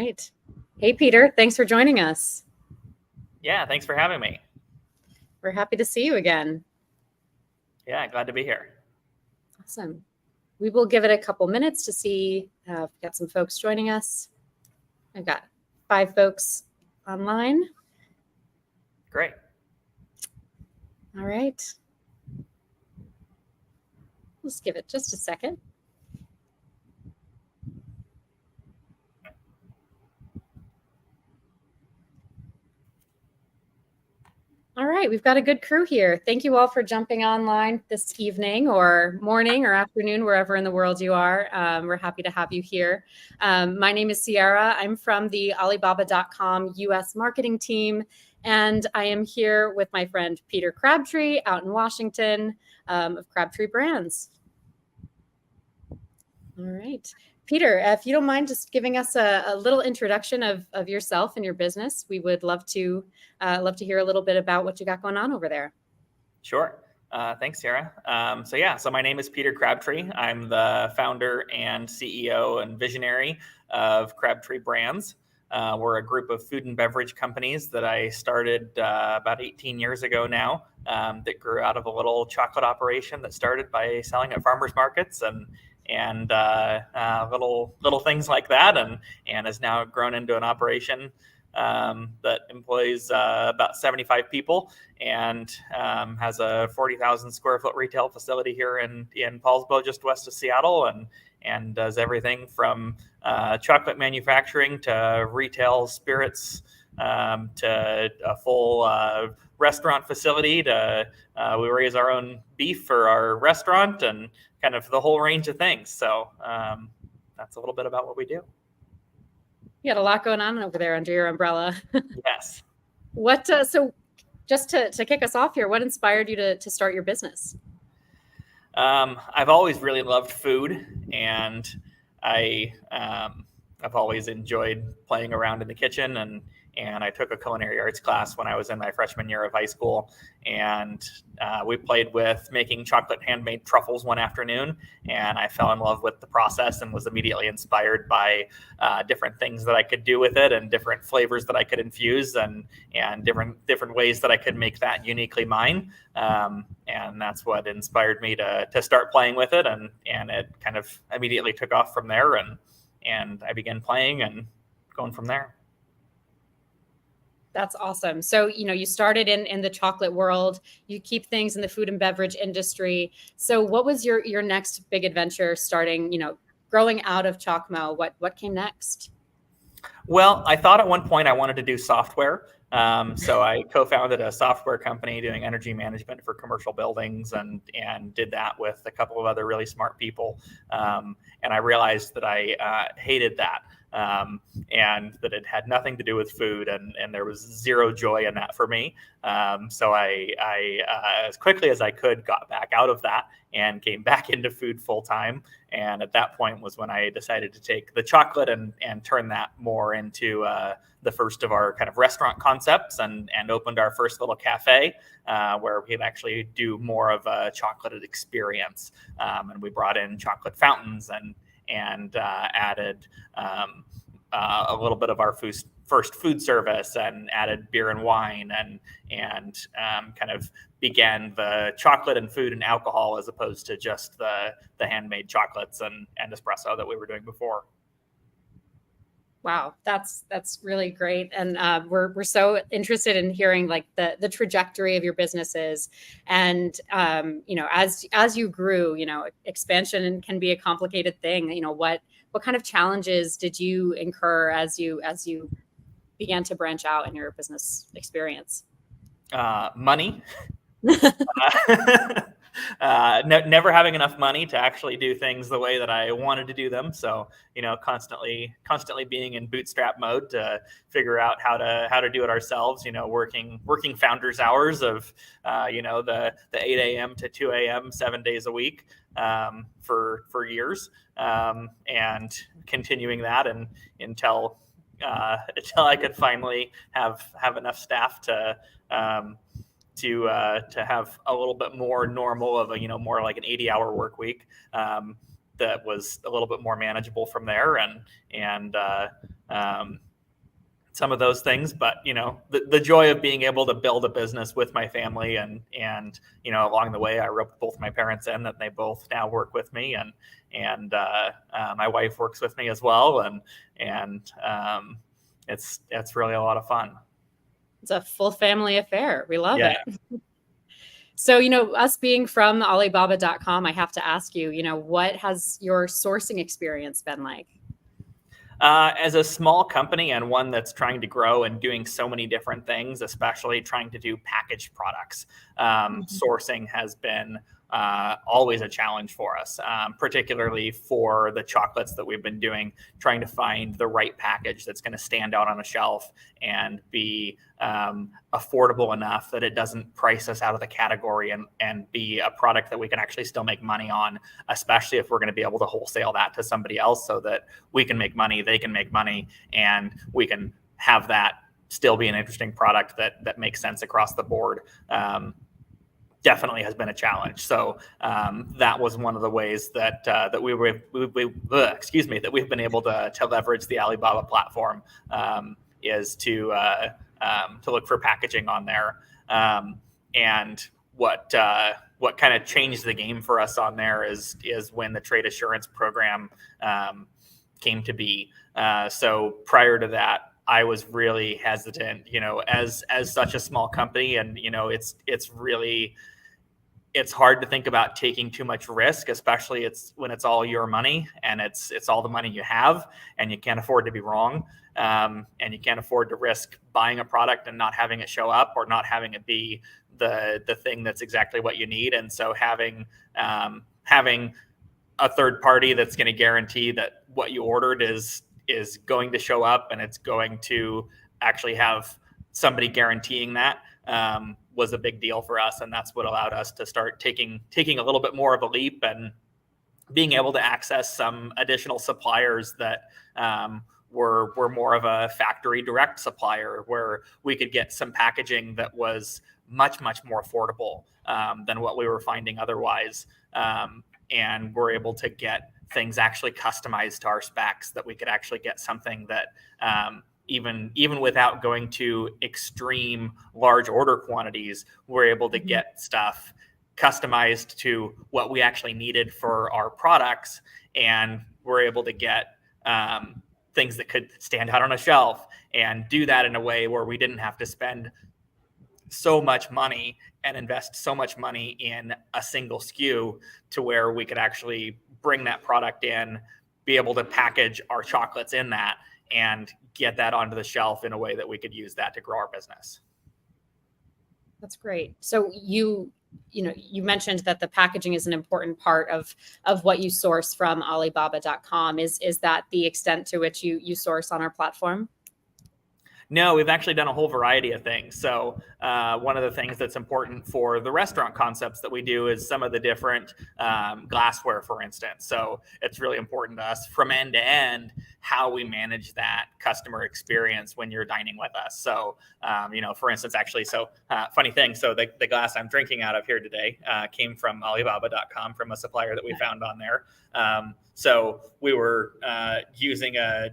right. Hey, Peter, thanks for joining us. Yeah, thanks for having me. We're happy to see you again. Yeah, glad to be here. Awesome. We will give it a couple minutes to see if we've got some folks joining us. I've got 5 folks online. Great. All right. Let's give it just a second. All right, we've got a good crew here. Thank you all for jumping online this evening or morning or afternoon, wherever in the world you are. We're happy to have you here. My name is Sierra. I'm from the Alibaba.com US marketing team, and I am here with my friend Peter Crabtree out in Washington of Crabtree Brands. All right. Peter, if you don't mind just giving us a little introduction of yourself and your business, we would love to hear a little bit about what you got going on over there. Sure. Thanks, Sarah. So my name is Peter Crabtree. I'm the founder and CEO and visionary of Crabtree Brands. We're a group of food and beverage companies that I started about 18 years ago now that grew out of a little chocolate operation that started by selling at farmers markets and little things like that, and has now grown into an operation that employs about 75 people and has a 40,000 square foot retail facility here in Paulsbo, just west of Seattle, and does everything from chocolate manufacturing to retail spirits to a full restaurant facility to we raise our own beef for our restaurant and kind of the whole range of things. So that's a little bit about what we do. You got a lot going on over there under your umbrella. Yes. So just to kick us off here, what inspired you to start your business? I've always really loved food, and I've always enjoyed playing around in the kitchen, and I took a culinary arts class when I was in my freshman year of high school, and we played with making chocolate handmade truffles one afternoon, and I fell in love with the process and was immediately inspired by different things that I could do with it and different flavors that I could infuse and different ways that I could make that uniquely mine. And that's what inspired me to start playing with it, and it kind of immediately took off from there, and I began playing and going from there. That's awesome. So, you started in the chocolate world, you keep things in the food and beverage industry. So what was your next big adventure starting, growing out of Chocmo? What came next? Well, I thought at one point I wanted to do software. So I co-founded a software company doing energy management for commercial buildings and did that with a couple of other really smart people. And I realized that I hated that. And that it had nothing to do with food, and there was zero joy in that for me. So I as quickly as I could, got back out of that and came back into food full time. And at that point was when I decided to take the chocolate and turn that more into the first of our kind of restaurant concepts, and opened our first little cafe where we'd actually do more of a chocolated experience. And we brought in chocolate fountains and added a little bit of our first food service and added beer and wine and kind of began the chocolate and food and alcohol as opposed to just the handmade chocolates and espresso that we were doing before. Wow, that's really great, and we're so interested in hearing like the trajectory of your businesses, and as you grew, expansion can be a complicated thing. What kind of challenges did you incur as you began to branch out in your business experience? Money. Never having enough money to actually do things the way that I wanted to do them. So, constantly being in bootstrap mode to figure out how to do it ourselves, working founders hours of, the 8 a.m. to 2 a.m., 7 days a week, for years, and continuing that until I could finally have enough staff to have a little bit more normal of a more like an 80-hour work week. that was a little bit more manageable from there, and some of those things. But the joy of being able to build a business with my family, and along the way I roped both my parents in, that they both now work with me, and my wife works with me as well, and it's really a lot of fun. It's a full family affair. We love Yeah. it. So, us being from Alibaba.com, I have to ask you, what has your sourcing experience been like? As a small company and one that's trying to grow and doing so many different things, especially trying to do packaged products, sourcing has been always a challenge for us, particularly for the chocolates that we've been doing, trying to find the right package that's going to stand out on a shelf and be affordable enough that it doesn't price us out of the category, and be a product that we can actually still make money on, especially if we're going to be able to wholesale that to somebody else so that we can make money, they can make money, and we can have that still be an interesting product that makes sense across the board. Definitely has been a challenge. So that was one of the ways that that we've been able to leverage the Alibaba platform, is to look for packaging on there. And what kind of changed the game for us on there is when the trade assurance program came to be. So prior to that, I was really hesitant, as such a small company, and it's hard to think about taking too much risk, especially when it's all your money, and it's all the money you have, and you can't afford to be wrong, and you can't afford to risk buying a product and not having it show up, or not having it be the thing that's exactly what you need. And so having a third party that's going to guarantee that what you ordered is going to show up, and it's going to actually have somebody guaranteeing that, was a big deal for us. And that's what allowed us to start taking a little bit more of a leap, and being able to access some additional suppliers that were more of a factory direct supplier, where we could get some packaging that was much, much more affordable than what we were finding otherwise. And we're able to get things actually customized to our specs, that we could actually get something that even without going to extreme large order quantities, we're able to get stuff customized to what we actually needed for our products. And we're able to get things that could stand out on a shelf, and do that in a way where we didn't have to spend so much money and invest so much money in a single SKU, to where we could actually bring that product in, be able to package our chocolates in that, and get that onto the shelf in a way that we could use that to grow our business. That's great. So you mentioned that the packaging is an important part of what you source from Alibaba.com. Is that the extent to which you source on our platform? No, we've actually done a whole variety of things. So one of the things that's important for the restaurant concepts that we do is some of the different glassware, for instance. So it's really important to us from end to end how we manage that customer experience when you're dining with us. So, for instance, actually, funny thing. So the glass I'm drinking out of here today came from Alibaba.com, from a supplier that we found on there. So we were using a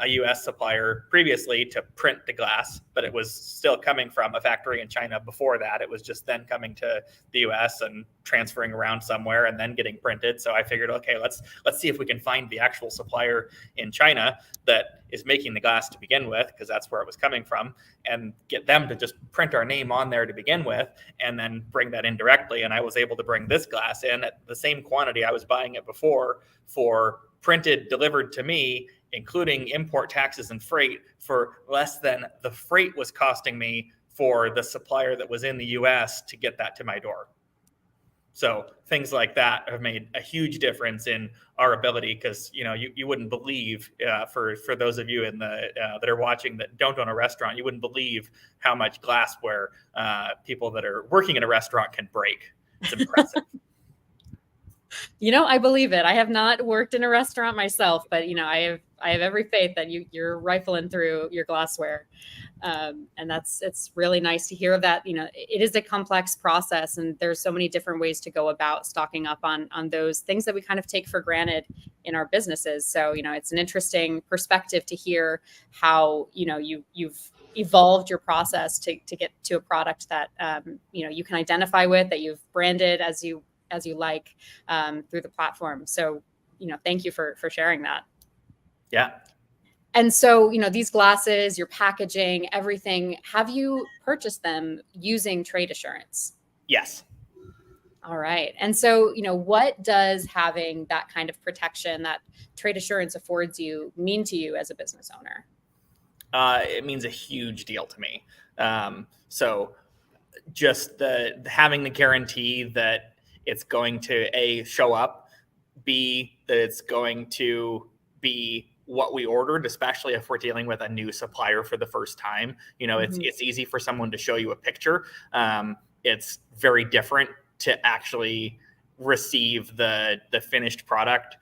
U.S. supplier previously to print the glass, but it was still coming from a factory in China before that. It was just then coming to the U.S. and transferring around somewhere and then getting printed. So I figured, okay, let's see if we can find the actual supplier in China that is making the glass to begin with, because that's where it was coming from, and get them to just print our name on there to begin with, and then bring that in directly. And I was able to bring this glass in at the same quantity I was buying it before, for printed, delivered to me, including import taxes and freight, for less than the freight was costing me for the supplier that was in the US to get that to my door. So things like that have made a huge difference in our ability, because you wouldn't believe, for those of you that are watching that don't own a restaurant, you wouldn't believe how much glassware people that are working in a restaurant can break. It's impressive. I believe it. I have not worked in a restaurant myself, but I have every faith that you're rifling through your glassware. And it's really nice to hear that, it is a complex process and there's so many different ways to go about stocking up on those things that we kind of take for granted in our businesses. So, it's an interesting perspective to hear how, you've evolved your process to get to a product that, you can identify with, that you've branded as you like, through the platform. So, thank you for sharing that. Yeah. And so, these glasses, your packaging, everything, have you purchased them using trade assurance? Yes. All right. And so, what does having that kind of protection that trade assurance affords you mean to you as a business owner? It means a huge deal to me. So just having the guarantee that it's going to A, show up, B, that it's going to be what we ordered, especially if we're dealing with a new supplier for the first time. It's easy for someone to show you a picture. It's very different to actually receive the finished product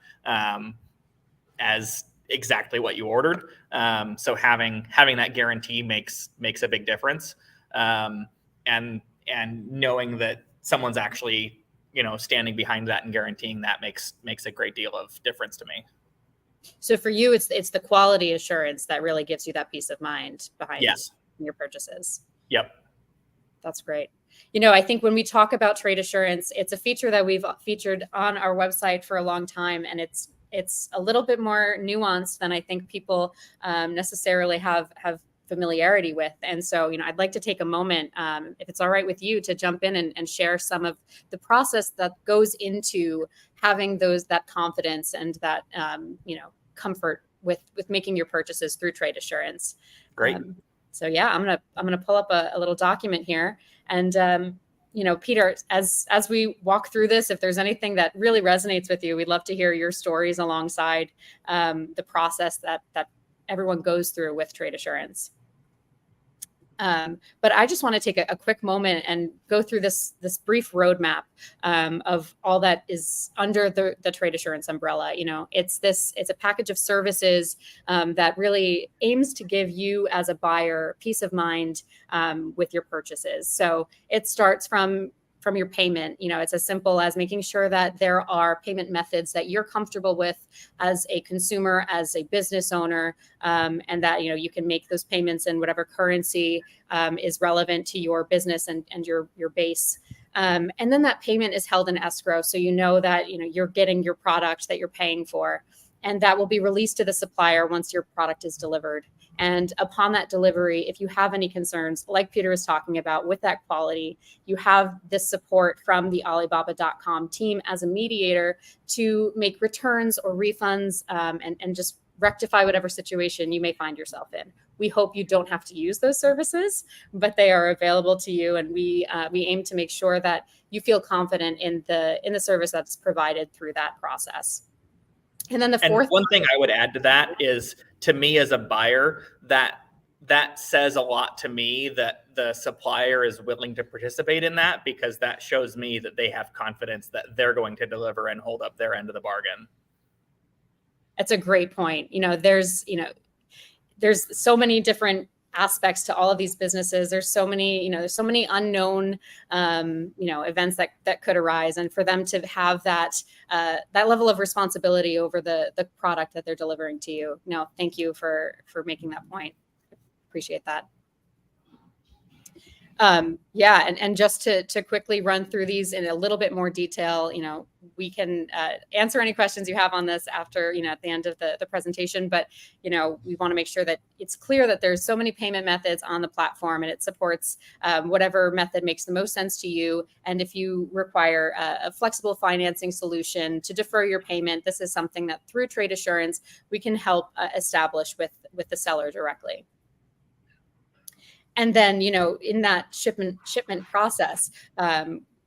as exactly what you ordered. So having that guarantee makes a big difference. And knowing that someone's actually standing behind that and guaranteeing that makes a great deal of difference to me. So for you, it's the quality assurance that really gives you that peace of mind behind your purchases. Yep. That's great. I think when we talk about trade assurance, it's a feature that we've featured on our website for a long time, and it's a little bit more nuanced than I think people necessarily have familiarity with. And so, I'd like to take a moment, if it's all right with you, to jump in and share some of the process that goes into having that confidence and that comfort with making your purchases through trade assurance. Great. So yeah, I'm gonna pull up a little document here, and Peter, as we walk through this, if there's anything that really resonates with you, we'd love to hear your stories alongside the process that everyone goes through with trade assurance. But I just want to take a quick moment and go through this brief roadmap of all that is under the trade assurance umbrella. It's a package of services that really aims to give you as a buyer peace of mind with your purchases. So it starts from your payment. It's as simple as making sure that there are payment methods that you're comfortable with as a consumer, as a business owner, and that you can make those payments in whatever currency is relevant to your business and your base. And then that payment is held in escrow, so that you're getting your product that you're paying for, and that will be released to the supplier once your product is delivered. And upon that delivery, if you have any concerns, like Peter was talking about with that quality, you have this support from the Alibaba.com team as a mediator to make returns or refunds, and just rectify whatever situation you may find yourself in. We hope you don't have to use those services, but they are available to you, and we aim to make sure that you feel confident in the service that's provided through that process. And then one thing I would add to that is, to me as a buyer, that says a lot to me that the supplier is willing to participate in that, because that shows me that they have confidence that they're going to deliver and hold up their end of the bargain. That's a great point. There's so many different aspects to all of these businesses. There's so many unknown, events that could arise, and for them to have that level of responsibility over the product that they're delivering to you. No, thank you for making that point. Appreciate that. And just to quickly run through these in a little bit more detail, we can answer any questions you have on this after, at the end of the presentation. But, we want to make sure that it's clear that there's so many payment methods on the platform, and it supports whatever method makes the most sense to you. And if you require a flexible financing solution to defer your payment, this is something that through trade assurance, we can help establish with the seller directly. And then, in that shipment process,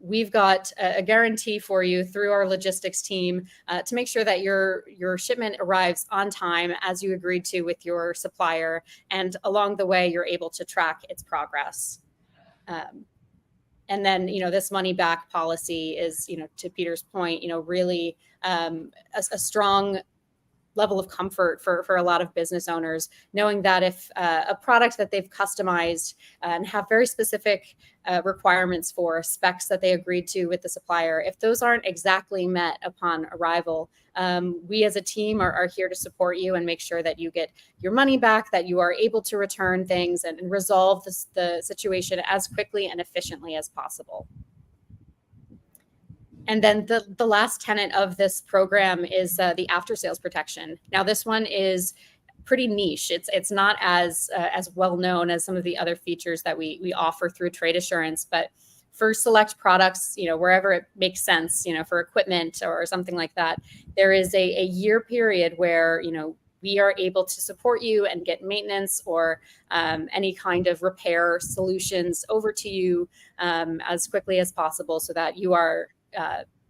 we've got a guarantee for you through our logistics team to make sure that your shipment arrives on time as you agreed to with your supplier, and along the way you're able to track its progress. And then, this money back policy is, to Peter's point, really a strong level of comfort for a lot of business owners, knowing that if a product that they've customized and have very specific requirements for specs that they agreed to with the supplier, if those aren't exactly met upon arrival, we as a team are here to support you and make sure that you get your money back, that you are able to return things and resolve the situation as quickly and efficiently as possible. And then the last tenet of this program is the after sales protection. Now, this one is pretty niche. It's not as well known as some of the other features that we offer through trade assurance, but for select products, wherever it makes sense, for equipment or something like that, there is a year period where, we are able to support you and get maintenance or any kind of repair solutions over to you as quickly as possible, so that you are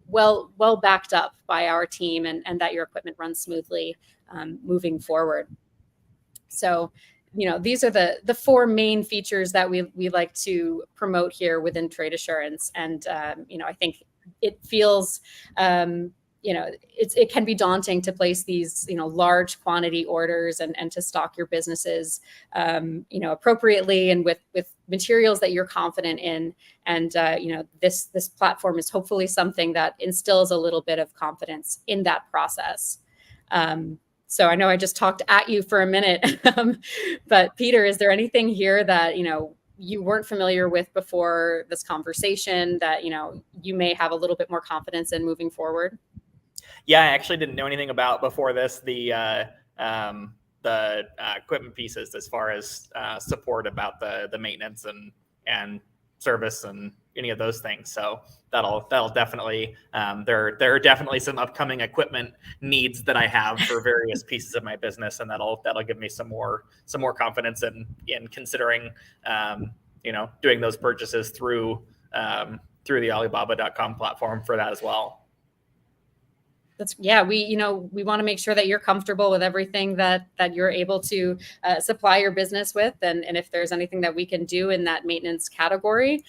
well backed up by our team and that your equipment runs smoothly moving forward. So, these are the four main features that we like to promote here within trade assurance. And, I think it feels, it can be daunting to place these, large quantity orders and to stock your businesses, appropriately and with materials that you're confident in. And, this platform is hopefully something that instills a little bit of confidence in that process. So I know I just talked at you for a minute, but Peter, is there anything here that, you weren't familiar with before this conversation that, you may have a little bit more confidence in moving forward? Yeah, I actually didn't know anything about before this, the equipment pieces, as far as support about the maintenance and service and any of those things. So that'll definitely, there are definitely some upcoming equipment needs that I have for various pieces of my business, and that'll give me some more confidence in considering doing those purchases through the Alibaba.com platform for that as well. We want to make sure that you're comfortable with everything that you're able to supply your business with. And if there's anything that we can do in that maintenance category,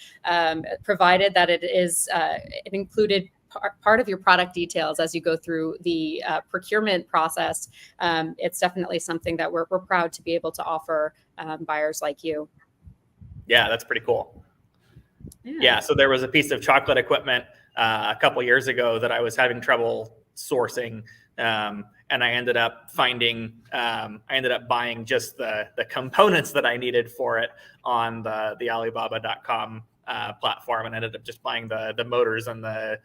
provided that it is an included part of your product details as you go through the procurement process, it's definitely something that we're proud to be able to offer buyers like you. Yeah, that's pretty cool. Yeah, so there was a piece of chocolate equipment a couple years ago that I was having trouble sourcing, and I ended up buying just the components that I needed for it on the Alibaba.com platform, and ended up just buying the motors and the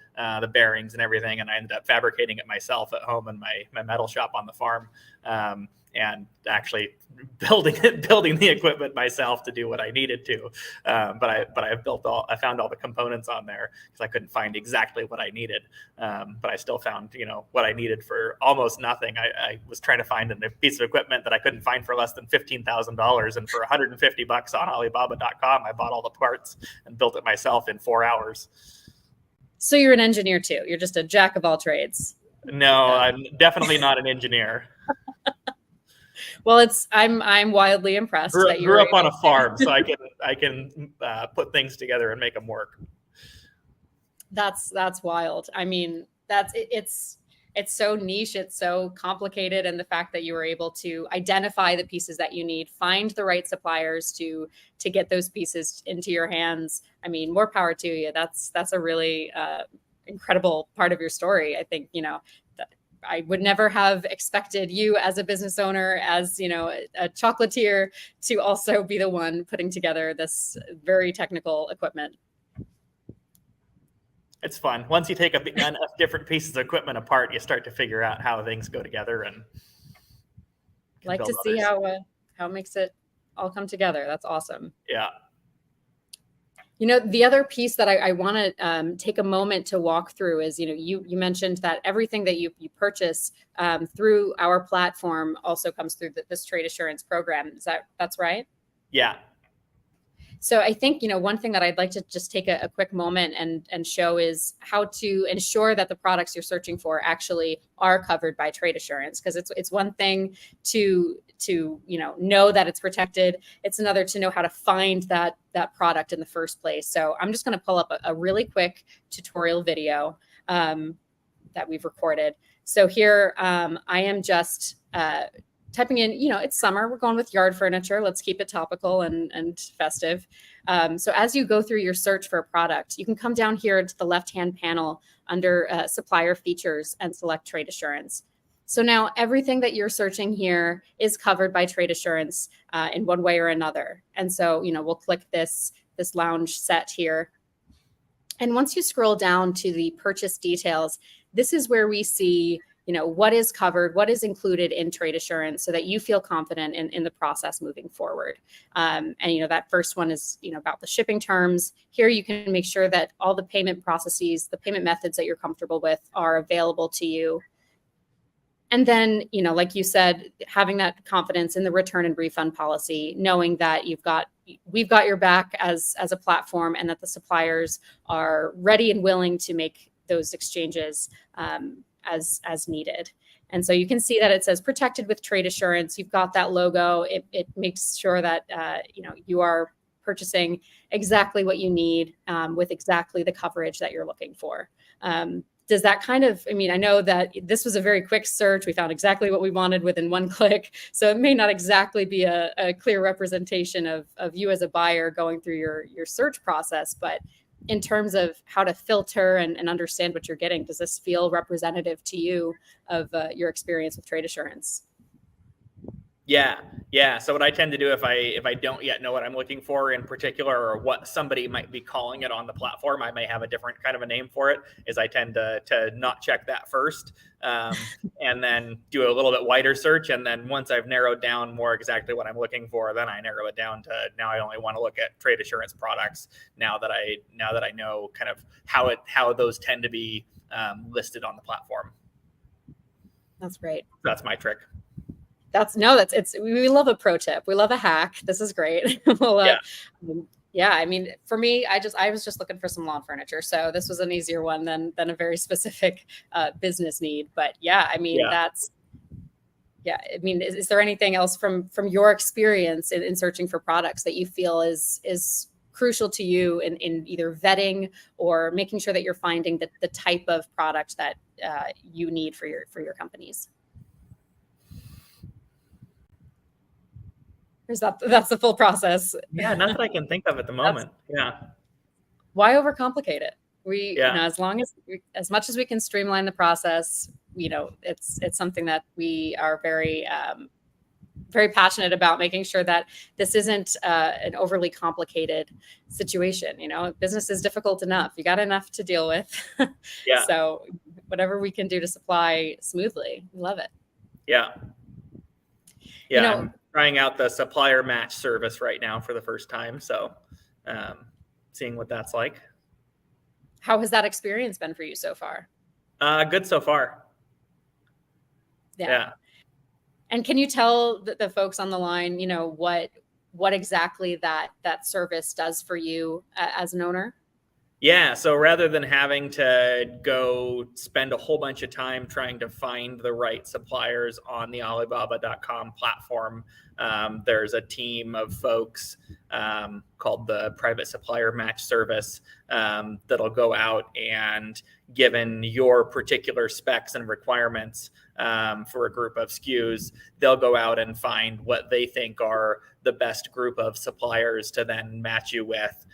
bearings and everything, and I ended up fabricating it myself at home in my metal shop on the farm, and actually building the equipment myself to do what I needed to. But I found all the components on there because I couldn't find exactly what I needed. But I still found, what I needed for almost nothing. I was trying to find a piece of equipment that I couldn't find for less than $15,000. And for $150 on Alibaba.com, I bought all the parts and built it myself in 4 hours. So you're an engineer too. You're just a jack of all trades. No, I'm definitely not an engineer. Well, I'm wildly impressed. Grew up on a farm, so I can put things together and make them work. That's wild. I mean, it's so niche, it's so complicated, and the fact that you were able to identify the pieces that you need, find the right suppliers to get those pieces into your hands. I mean, more power to you. That's a really incredible part of your story. I think, I would never have expected you as a business owner, as, a chocolatier, to also be the one putting together this very technical equipment. It's fun. Once you take enough different pieces of equipment apart, you start to figure out how things go together, and like to see how it makes it all come together. That's awesome. Yeah. The other piece that I want to take a moment to walk through is, you mentioned that everything that you purchase through our platform also comes through this trade assurance program. That's right? Yeah. So I think, one thing that I'd like to just take a quick moment and show is how to ensure that the products you're searching for actually are covered by trade assurance. Because it's one thing to know that it's protected. It's another to know how to find that product in the first place. So I'm just going to pull up a really quick tutorial video that we've recorded. So here I am just typing in, it's summer, we're going with yard furniture. Let's keep it topical and festive. So as you go through your search for a product, you can come down here to the left-hand panel under supplier features and select trade assurance. So now everything that you're searching here is covered by trade assurance in one way or another. And so, we'll click this lounge set here. And once you scroll down to the purchase details, this is where we see, what is covered, what is included in trade assurance so that you feel confident in the process moving forward. And, that first one is, about the shipping terms. Here you can make sure that all the payment processes, the payment methods that you're comfortable with are available to you. And then, like you said, having that confidence in the return and refund policy, knowing that we've got your back as a platform, and that the suppliers are ready and willing to make those exchanges as needed. And so you can see that it says protected with trade assurance. You've got that logo. It makes sure that you are purchasing exactly what you need with exactly the coverage that you're looking for. Does that kind of, I know that this was a very quick search. We found exactly what we wanted within one click. So it may not exactly be a clear representation of you as a buyer going through your search process, but in terms of how to filter and understand what you're getting, does this feel representative to you of your experience with trade assurance? Yeah. So what I tend to do if I don't yet know what I'm looking for in particular, or what somebody might be calling it on the platform, I may have a different kind of a name for it, is I tend to not check that first, and then do a little bit wider search. And then once I've narrowed down more exactly what I'm looking for, then I narrow it down to, now I only want to look at trade assurance products now that I know kind of how those tend to be listed on the platform. That's great. That's my trick. We love a pro tip. We love a hack. This is great. For me, I was just looking for some lawn furniture. So this was an easier one than a very specific business need. But is there anything else from your experience in searching for products that you feel is crucial to you in either vetting or making sure that you're finding the type of product that you need for your companies? That's the full process. Yeah, not that I can think of at the moment. Why overcomplicate it? As much as we can streamline the process, it's something that we are very very passionate about, making sure that this isn't an overly complicated situation. Business is difficult enough. You got enough to deal with. So whatever we can do to supply smoothly, we love it. I'm trying out the supplier match service right now for the first time. So seeing what that's like. How has that experience been for you so far? Good so far. Yeah. And can you tell the folks on the line, what exactly that service does for you as an owner? Yeah. So rather than having to go spend a whole bunch of time trying to find the right suppliers on the Alibaba.com platform, there's a team of folks called the Private Supplier Match Service that'll go out and, given your particular specs and requirements for a group of SKUs, they'll go out and find what they think are the best group of suppliers to then match you with.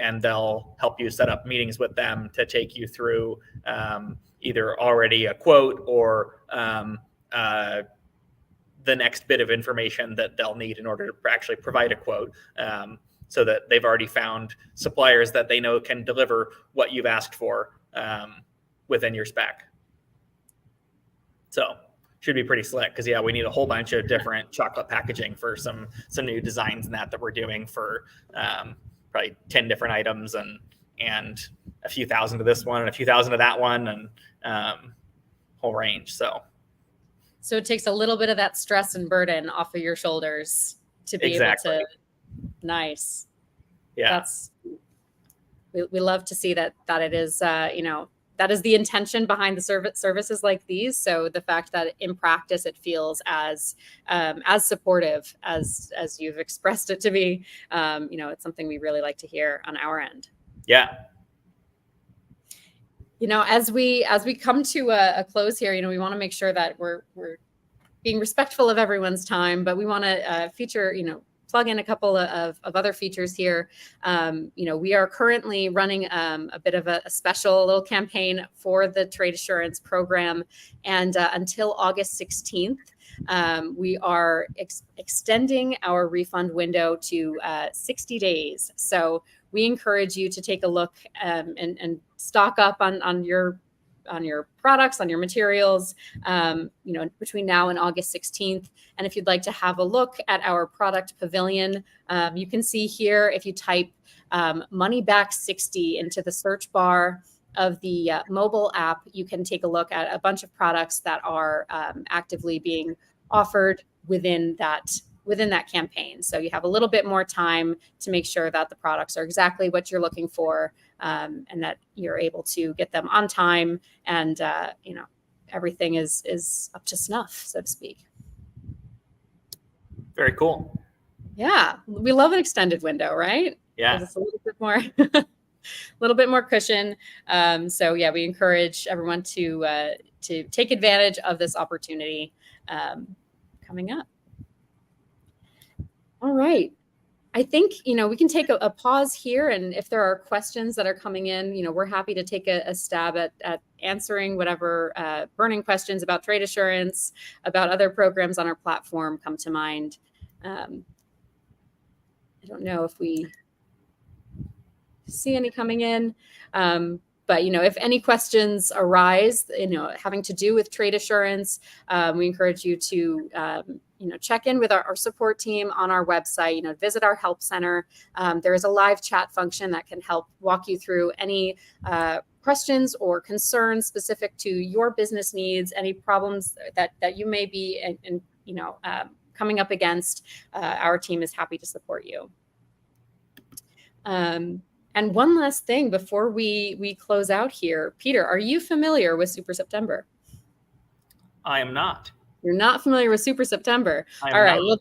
And they'll help you set up meetings with them to take you through either already a quote or the next bit of information that they'll need in order to actually provide a quote, so that they've already found suppliers that they know can deliver what you've asked for within your spec. So should be pretty slick, because we need a whole bunch of different chocolate packaging for some new designs and that we're doing for probably 10 different items and a few thousand to this one and a few thousand to that one, and whole range. So it takes a little bit of that stress and burden off of your shoulders to be able to. Nice. Yeah. We love to see that it is, that is the intention behind the services like these. So the fact that in practice it feels as supportive as you've expressed it to be, it's something we really like to hear on our end. Yeah. As we come to a close here, we want to make sure that we're being respectful of everyone's time, but we want to feature, plug in a couple of other features here. We are currently running a bit of a special little campaign for the trade assurance program. And until August 16th, we are extending our refund window to 60 days. So we encourage you to take a look and stock up on your products, on your materials, between now and August 16th. And if you'd like to have a look at our product pavilion, you can see here, if you type money back 60 into the search bar of the mobile app, you can take a look at a bunch of products that are actively being offered within that campaign. So you have a little bit more time to make sure that the products are exactly what you're looking for, and that you're able to get them on time, and everything is up to snuff, so to speak. Very cool. Yeah, we love an extended window, right? Yeah, it's a little bit more, a little bit more cushion. So yeah, we encourage everyone to take advantage of this opportunity coming up. All right. I think, we can take a pause here, and if there are questions that are coming in, we're happy to take a stab at answering whatever burning questions about trade assurance, about other programs on our platform come to mind. I don't know if we see any coming in, but if any questions arise, having to do with trade assurance, we encourage you to check in with our support team on our website. Visit our help center. There is a live chat function that can help walk you through any questions or concerns specific to your business needs, any problems that you may be coming up against. Our team is happy to support you. And one last thing before we close out here, Peter, are you familiar with Super September? I am not. You're not familiar with Super September. All right. Well,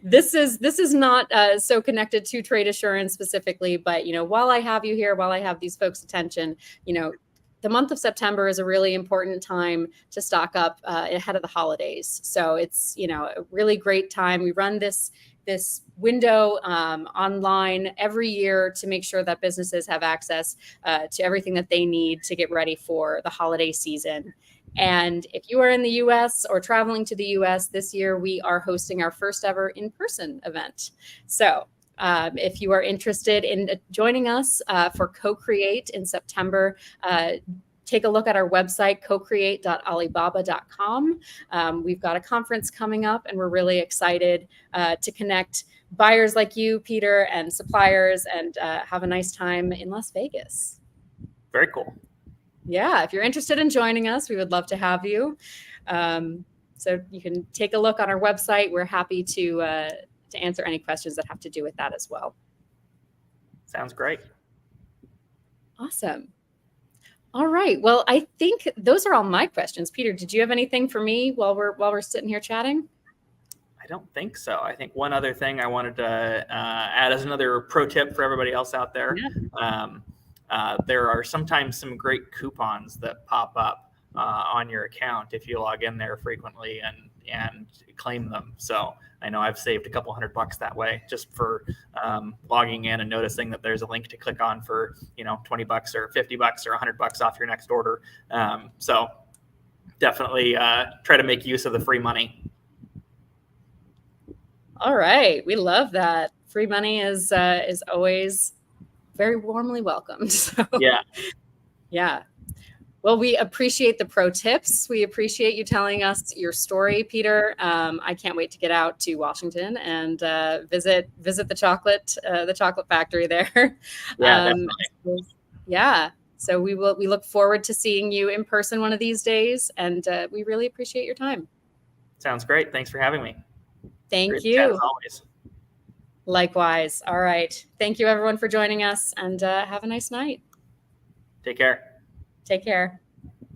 this is not so connected to trade assurance specifically, but while I have you here, while I have these folks' attention, the month of September is a really important time to stock up ahead of the holidays. So it's a really great time. We run this window online every year to make sure that businesses have access to everything that they need to get ready for the holiday season. And if you are in the US or traveling to the US this year, we are hosting our first ever in-person event. So if you are interested in joining us for Co-Create in September, take a look at our website, cocreate.alibaba.com. We've got a conference coming up, and we're really excited to connect buyers like you, Peter, and suppliers, and have a nice time in Las Vegas. Very cool. Yeah, if you're interested in joining us, we would love to have you. So you can take a look on our website. We're happy to answer any questions that have to do with that as well. Sounds great. Awesome. All right. Well, I think those are all my questions. Peter, did you have anything for me while we're sitting here chatting? I don't think so. I think one other thing I wanted to add as another pro tip for everybody else out there. Yeah. There are sometimes some great coupons that pop up on your account if you log in there frequently and claim them. So I know I've saved a couple $100 that way, just for logging in and noticing that there's a link to click on for $20 or $50 or $100 off your next order. So definitely try to make use of the free money. All right, we love that. Free money is always very warmly welcomed. So, yeah. Well, we appreciate the pro tips. We appreciate you telling us your story, Peter. I can't wait to get out to Washington and visit the chocolate factory there. Yeah, yeah. So we look forward to seeing you in person one of these days, and we really appreciate your time. Sounds great. Thanks for having me. Thank you. As always. Likewise. All right. Thank you, everyone, for joining us, and have a nice night. Take care. Take care.